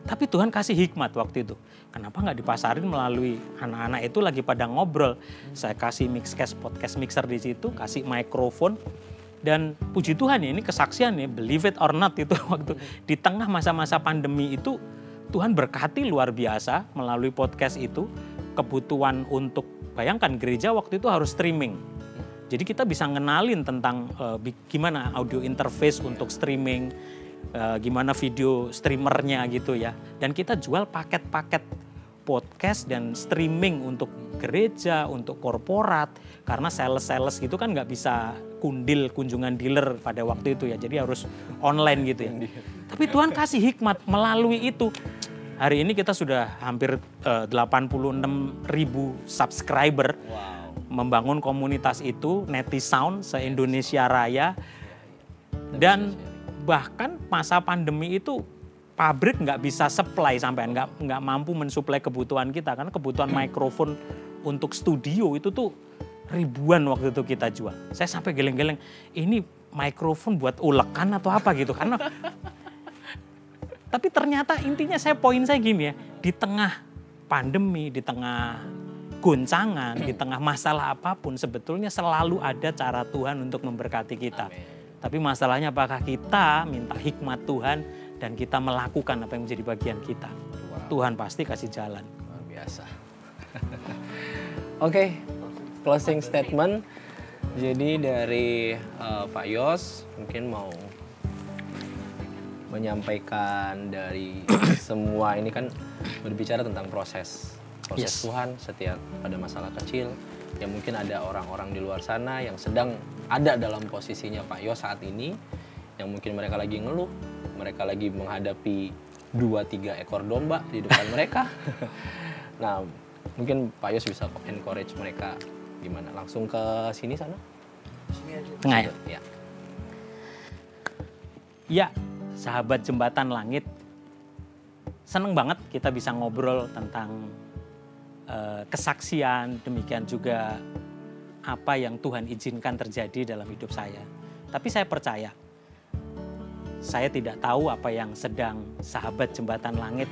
Tapi Tuhan kasih hikmat waktu itu. Kenapa nggak dipasarin melalui anak-anak itu lagi pada ngobrol. Saya kasih Mixcast podcast mixer di situ, kasih mikrofon. Dan puji Tuhan ya, ini kesaksian ya, believe it or not itu waktu di tengah masa-masa pandemi itu Tuhan berkati luar biasa melalui podcast itu. Kebutuhan untuk, bayangkan gereja waktu itu harus streaming. Jadi kita bisa ngenalin tentang gimana audio interface untuk streaming, gimana video streamernya gitu ya. Dan kita jual paket-paket podcast dan streaming untuk gereja, untuk korporat. Karena sales gitu kan nggak bisa kunjungan dealer pada waktu itu ya. Jadi harus online gitu ya. Tapi Tuhan kasih hikmat melalui itu. Hari ini kita sudah hampir 86.000 subscriber. Wow. Membangun komunitas itu, Netisound se-Indonesia Raya. Dan bahkan masa pandemi itu pabrik nggak bisa supply sampai nggak mampu mensuplai kebutuhan kita. Karena kebutuhan mikrofon untuk studio itu tuh ribuan waktu itu kita jual. Saya sampai geleng-geleng, ini mikrofon buat ulekan atau apa gitu. Karena tapi ternyata intinya poin saya gini ya, di tengah pandemi, di tengah goncangan, di tengah masalah apapun sebetulnya selalu ada cara Tuhan untuk memberkati kita. Amin. Tapi masalahnya apakah kita minta hikmat Tuhan dan kita melakukan apa yang menjadi bagian kita. Wow. Tuhan pasti kasih jalan. Luar biasa. Oke, closing statement. Jadi dari Pak Yos mungkin mau menyampaikan dari semua ini kan berbicara tentang proses Yes. Tuhan setiap ada masalah kecil yang mungkin ada orang-orang di luar sana yang sedang ada dalam posisinya Pak Yos saat ini, yang mungkin mereka lagi ngeluh, mereka lagi menghadapi 2-3 ekor domba di depan mereka. Nah, mungkin Pak Yos bisa encourage mereka gimana? Langsung ke sini sana? Sini aja. Tengah ya? Ya. Ya, sahabat Jembatan Langit, seneng banget kita bisa ngobrol tentang kesaksian, demikian juga apa yang Tuhan izinkan terjadi dalam hidup saya. Tapi saya percaya, saya tidak tahu apa yang sedang sahabat Jembatan Langit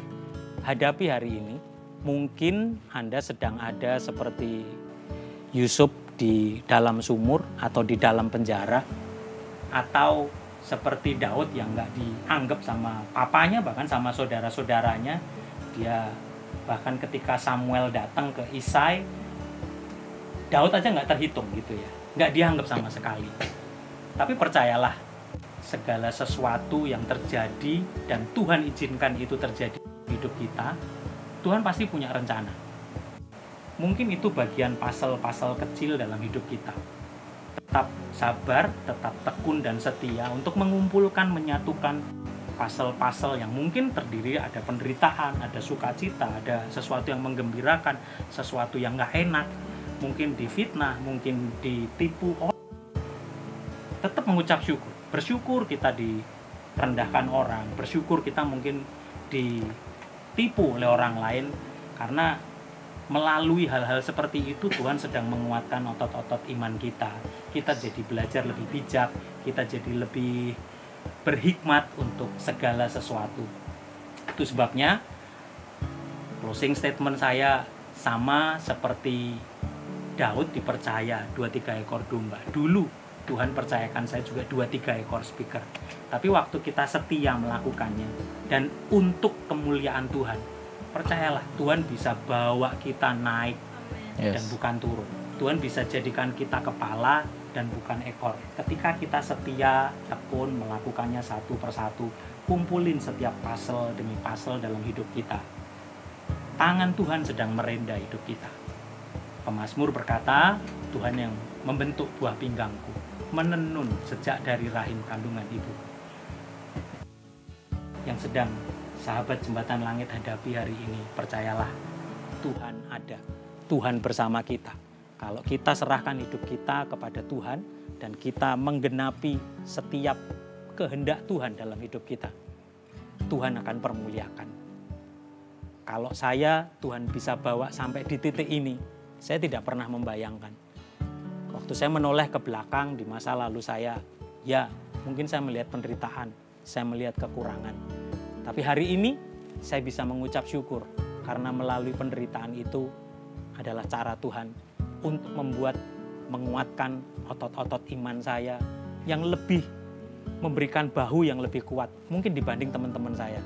hadapi hari ini. Mungkin Anda sedang ada seperti Yusuf di dalam sumur atau di dalam penjara, atau seperti Daud yang nggak dianggap sama papanya, bahkan sama saudara-saudaranya. Dia bahkan ketika Samuel datang ke Isai, Daud aja nggak terhitung gitu ya, nggak dianggap sama sekali. Tapi percayalah, segala sesuatu yang terjadi dan Tuhan izinkan itu terjadi di hidup kita, Tuhan pasti punya rencana. Mungkin itu bagian pasal-pasal kecil dalam hidup kita. Tetap sabar, tetap tekun dan setia untuk mengumpulkan, menyatukan pasal-pasal yang mungkin terdiri ada penderitaan, ada sukacita, ada sesuatu yang menggembirakan, sesuatu yang nggak enak, mungkin difitnah, mungkin ditipu orang. Tetap mengucap syukur. Bersyukur kita direndahkan orang, bersyukur kita mungkin ditipu oleh orang lain, karena melalui hal-hal seperti itu Tuhan sedang menguatkan otot-otot iman kita. Kita jadi belajar lebih bijak, kita jadi lebih berhikmat untuk segala sesuatu. Itu sebabnya closing statement saya sama seperti Daud dipercaya 2-3 ekor domba. Dulu Tuhan percayakan saya juga 2-3 ekor speaker. Tapi waktu kita setia melakukannya dan untuk kemuliaan Tuhan, percayalah Tuhan bisa bawa kita naik dan bukan turun. Tuhan bisa jadikan kita kepala dan bukan ekor. Ketika kita setia, tekun melakukannya satu persatu, kumpulin setiap pasal demi pasal dalam hidup kita, tangan Tuhan sedang merendah hidup kita. Pemazmur berkata, Tuhan yang membentuk buah pinggangku, menenun sejak dari rahim kandungan ibu. Yang sedang sahabat Jembatan Langit hadapi hari ini, percayalah, Tuhan ada. Tuhan bersama kita. Kalau kita serahkan hidup kita kepada Tuhan dan kita menggenapi setiap kehendak Tuhan dalam hidup kita, Tuhan akan permuliakan. Kalau Tuhan bisa bawa sampai di titik ini, saya tidak pernah membayangkan. Waktu saya menoleh ke belakang di masa lalu saya, ya mungkin saya melihat penderitaan, saya melihat kekurangan. Tapi hari ini saya bisa mengucap syukur karena melalui penderitaan itu adalah cara Tuhan untuk menguatkan otot-otot iman saya yang lebih, memberikan bahu yang lebih kuat mungkin dibanding teman-teman saya,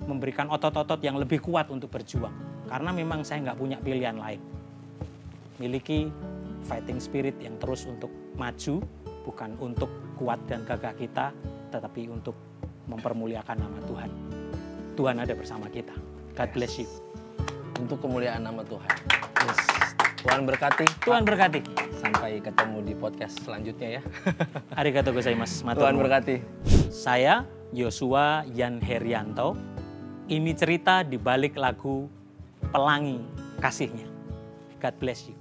memberikan otot-otot yang lebih kuat untuk berjuang, karena memang saya nggak punya pilihan lain. Miliki fighting spirit yang terus untuk maju, bukan untuk kuat dan gagah kita, tetapi untuk mempermuliakan nama Tuhan. Tuhan ada bersama kita. God bless you. Untuk kemuliaan nama Tuhan. Yes. Tuhan berkati. Tuhan berkati. Sampai ketemu di podcast selanjutnya ya. Arigatou gozaimasu. Tuhan berkati. Saya Yosua Yan Herianto. Ini cerita di balik lagu Pelangi Kasihnya. God bless you.